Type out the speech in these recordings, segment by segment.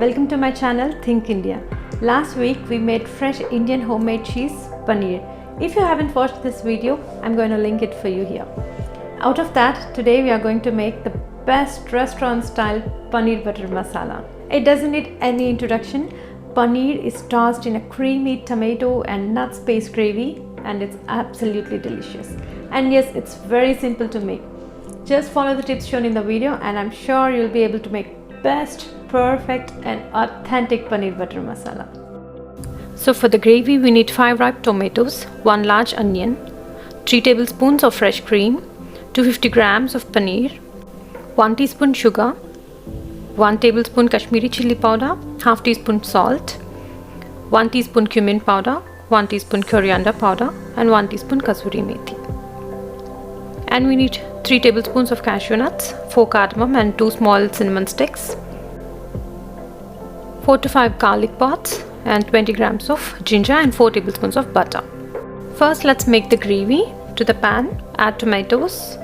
Welcome to my channel Think India. Last week we made fresh Indian homemade cheese paneer. If you haven't watched this video, I'm going to link it for you here. Out of that, today we are going to make the best restaurant style paneer butter masala. It doesn't need any introduction. Paneer is tossed in a creamy tomato and nuts paste gravy and it's absolutely delicious. And yes, it's very simple to make. Just follow the tips shown in the video and I'm sure you'll be able to make best, perfect and authentic paneer butter masala. So for the gravy we need 5 ripe tomatoes, 1 large onion, 3 tablespoons of fresh cream, 250 grams of paneer, 1 teaspoon sugar, 1 tablespoon Kashmiri chili powder, half teaspoon salt, 1 teaspoon cumin powder, 1 teaspoon coriander powder and 1 teaspoon kasuri methi. And we need 3 tablespoons of cashew nuts, 4 cardamom and 2 small cinnamon sticks, 4 to 5 garlic pods and 20 grams of ginger and 4 tablespoons of butter. First let's make the gravy. To the pan, add tomatoes,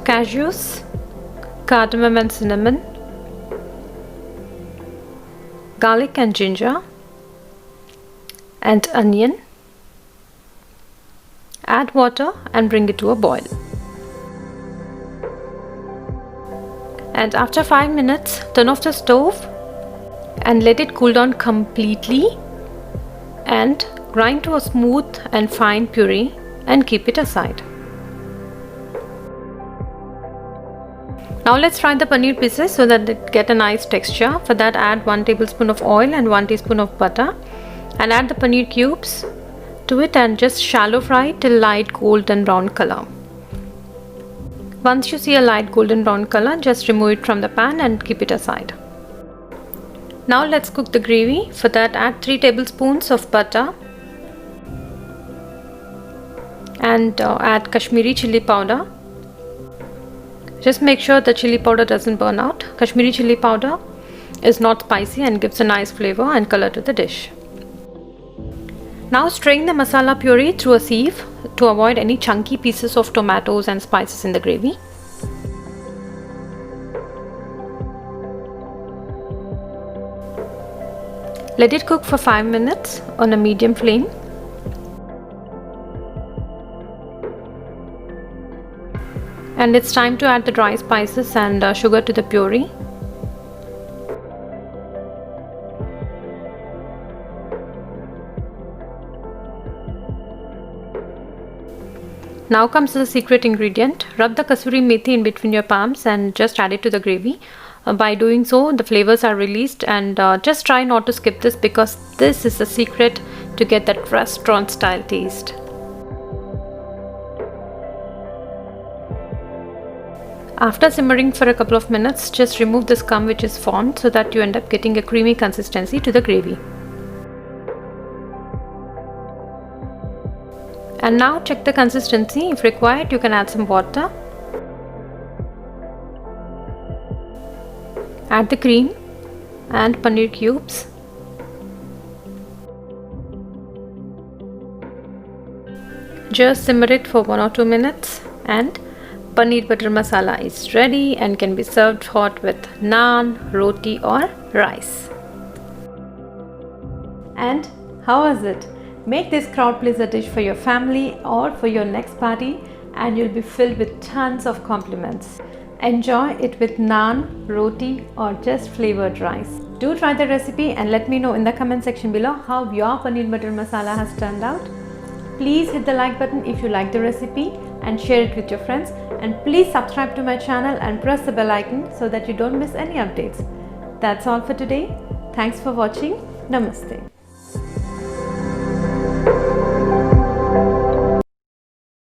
cashews, cardamom and cinnamon, garlic and ginger and onion. Add water and bring it to a boil. And after 5 minutes, turn off the stove and let it cool down completely and grind to a smooth and fine puree and keep it aside. Now let's fry the paneer pieces so that they get a nice texture. For that, add 1 tablespoon of oil and 1 teaspoon of butter and add the paneer cubes to it and just shallow fry till light golden brown color. Once you see a light golden brown color, just remove it from the pan and keep it aside. Now let's cook the gravy. For that, add 3 tablespoons of butter and add Kashmiri chili powder. Just make sure the chili powder doesn't burn out. Kashmiri chili powder is not spicy and gives a nice flavor and color to the dish. Now strain the masala puree through a sieve to avoid any chunky pieces of tomatoes and spices in the gravy. Let it cook for 5 minutes on a medium flame. And it's time to add the dry spices and sugar to the puree. Now comes the secret ingredient. Rub the kasuri methi in between your palms and just add it to the gravy. By doing so, the flavors are released and just try not to skip this because this is the secret to get that restaurant style taste. After simmering for a couple of minutes, just remove the scum which is formed so that you end up getting a creamy consistency to the gravy. And now check the consistency. If required, you can add some water. Add the cream and paneer cubes. Just simmer it for 1 or 2 minutes and paneer butter masala is ready and can be served hot with naan, roti or rice. And how was it? Make this crowd pleaser dish for your family or for your next party and you'll be filled with tons of compliments. Enjoy it with naan, roti or just flavored rice. Do try the recipe and let me know in the comment section below how your paneer butter masala has turned out. Please hit the like button if you like the recipe and share it with your friends. And please subscribe to my channel and press the bell icon so that you don't miss any updates. That's all for today. Thanks for watching. Namaste.